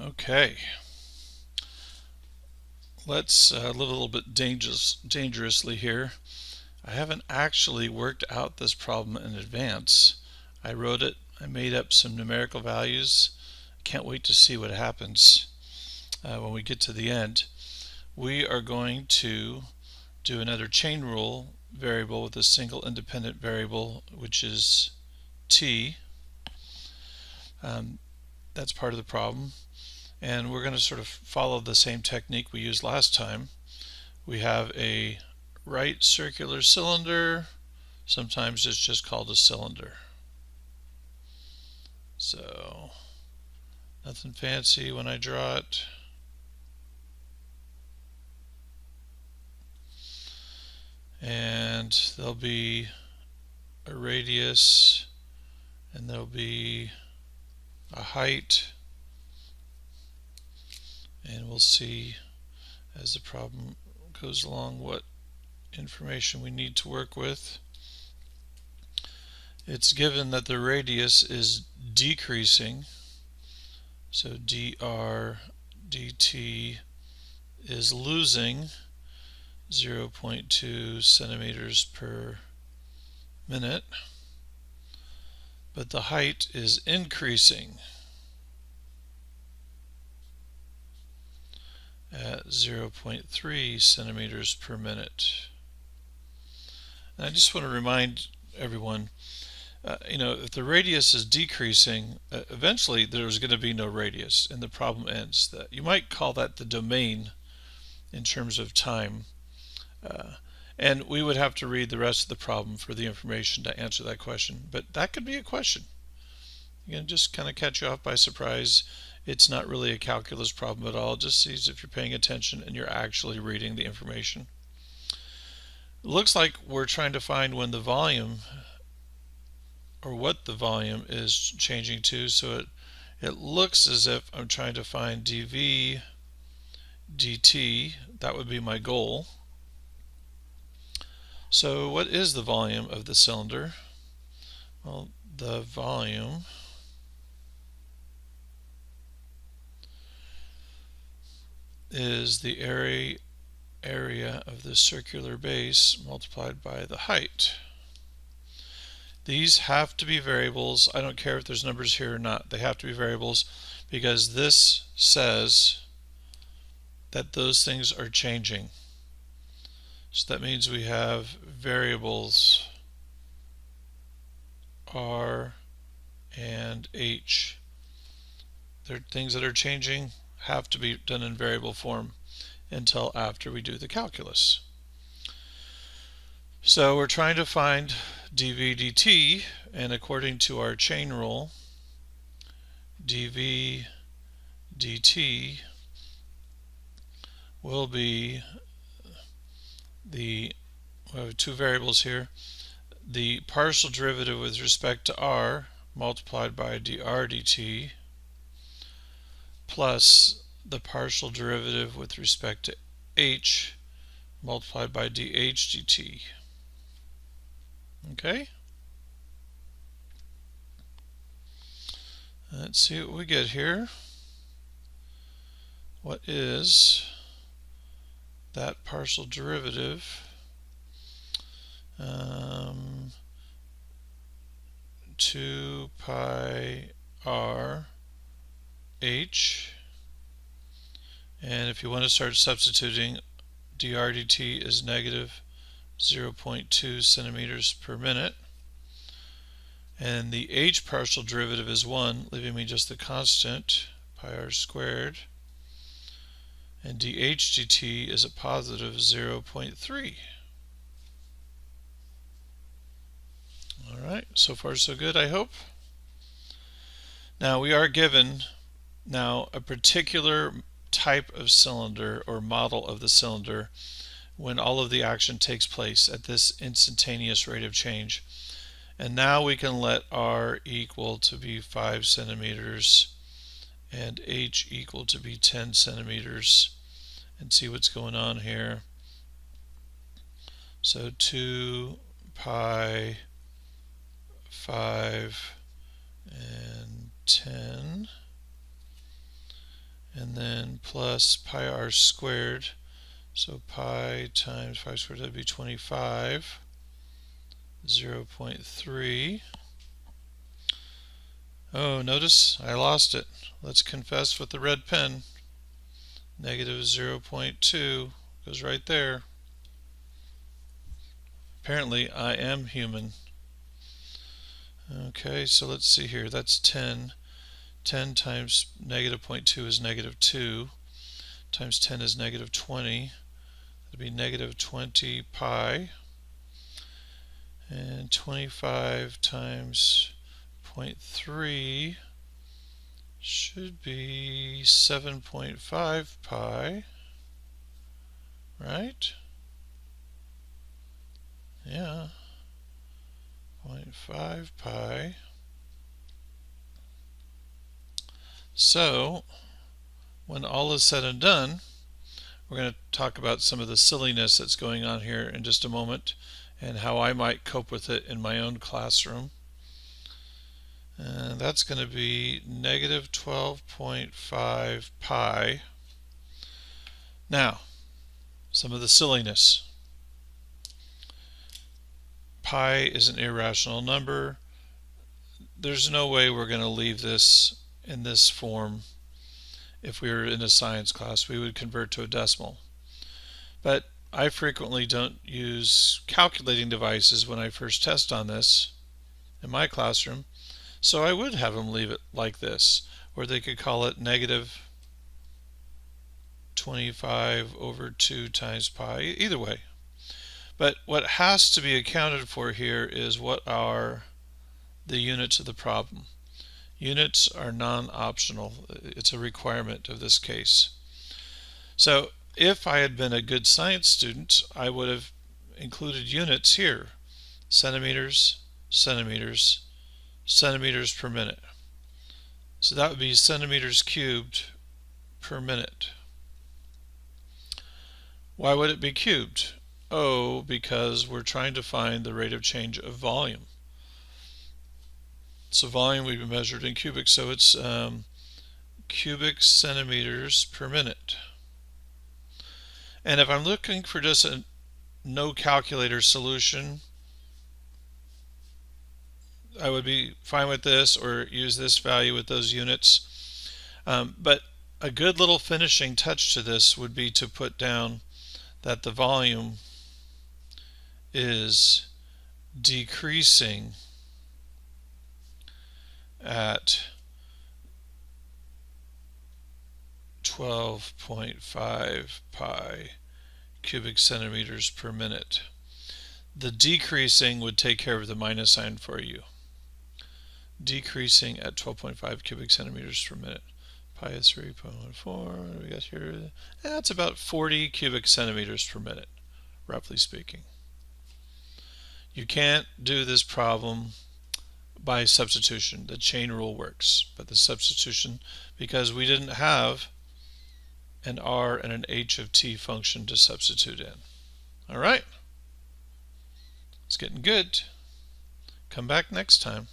Okay, let's live a little bit dangerously here. I haven't actually worked out this problem in advance. I wrote it, I made up some numerical values. Can't wait to see what happens when we get to the end. We are going to do another chain rule variable with a single independent variable, which is t. That's part of the problem. And we're going to sort of follow the same technique we used last time. We have a right circular cylinder. Sometimes it's just called a cylinder. So nothing fancy when I draw it. And there'll be a radius and there'll be a height, and we'll see as the problem goes along what information we need to work with. It's given that the radius is decreasing, so dr dt is losing 0.2 centimeters per minute, but the height is increasing at 0.3 centimeters per minute. And I just want to remind everyone, if the radius is decreasing, eventually there's going to be no radius and the problem ends. You might call that the domain in terms of time. And we would have to read the rest of the problem for the information to answer that question. But that could be a question. Again, just kind of catch you off by surprise. It's not really a calculus problem at all. It just sees if you're paying attention and you're actually reading the information. It looks like we're trying to find when the volume, or what the volume is changing to. So it looks as if I'm trying to find dV dt. That would be my goal. So what is the volume of the cylinder? Well, the volume is the area of the circular base multiplied by the height. These have to be variables. I don't care if there's numbers here or not. They have to be variables because this says that those things are changing. So that means we have variables R and H. They're things that are changing, have to be done in variable form until after we do the calculus. So we're trying to find dV dt, and according to our chain rule, dV dt will be we have two variables here, the partial derivative with respect to r multiplied by dr dt plus the partial derivative with respect to h multiplied by dh dt. Okay? Let's see what we get here. What is that partial derivative? 2 pi r h, and if you want to start substituting, dr dt is negative 0.2 centimeters per minute, and the h partial derivative is 1, leaving me just the constant pi r squared, and dh dt is a positive 0.3. Alright, so far so good, I hope. Now we are given a particular type of cylinder or model of the cylinder when all of the action takes place at this instantaneous rate of change. And now we can let r equal to be 5 centimeters and h equal to be 10 centimeters and see what's going on here. So 2 pi 5 and 10, and then plus pi r squared. So pi times 5 squared, that'd be 25, 0.3. Oh, notice I lost it. Let's confess with the red pen. Negative 0.2 goes right there. Apparently I am human. Okay, so let's see here. That's 10. 10 times negative 0.2 is negative 2. Times 10 is negative 20. That'd be negative 20 pi. And 25 times 0.3 should be 7.5 pi, right? Yeah, 0.5 pi. So, when all is said and done, we're going to talk about some of the silliness that's going on here in just a moment and how I might cope with it in my own classroom. And that's going to be negative 12.5 pi. Now, some of the silliness. Pi is an irrational number. There's no way we're going to leave this in this form. If we were in a science class, we would convert to a decimal. But I frequently don't use calculating devices when I first test on this in my classroom. So I would have them leave it like this, or they could call it negative 25 over 2 times pi, either way. But what has to be accounted for here is what are the units of the problem. Units are non-optional. It's a requirement of this case. So if I had been a good science student, I would have included units here. Centimeters, centimeters, centimeters per minute. So that would be centimeters cubed per minute. Why would it be cubed? Oh, because we're trying to find the rate of change of volume. So volume would be measured in cubic, so it's cubic centimeters per minute. And if I'm looking for just a no calculator solution, I would be fine with this or use this value with those units. But a good little finishing touch to this would be to put down that the volume is decreasing at 12.5 pi cubic centimeters per minute. The decreasing would take care of the minus sign for you. Decreasing at 12.5 cubic centimeters per minute. Pi is 3.14. What do we got here? That's about 40 cubic centimeters per minute, roughly speaking. You can't do this problem by substitution. The chain rule works, but the substitution, because we didn't have an r and an h of t function to substitute in. All right, it's getting good. Come back next time.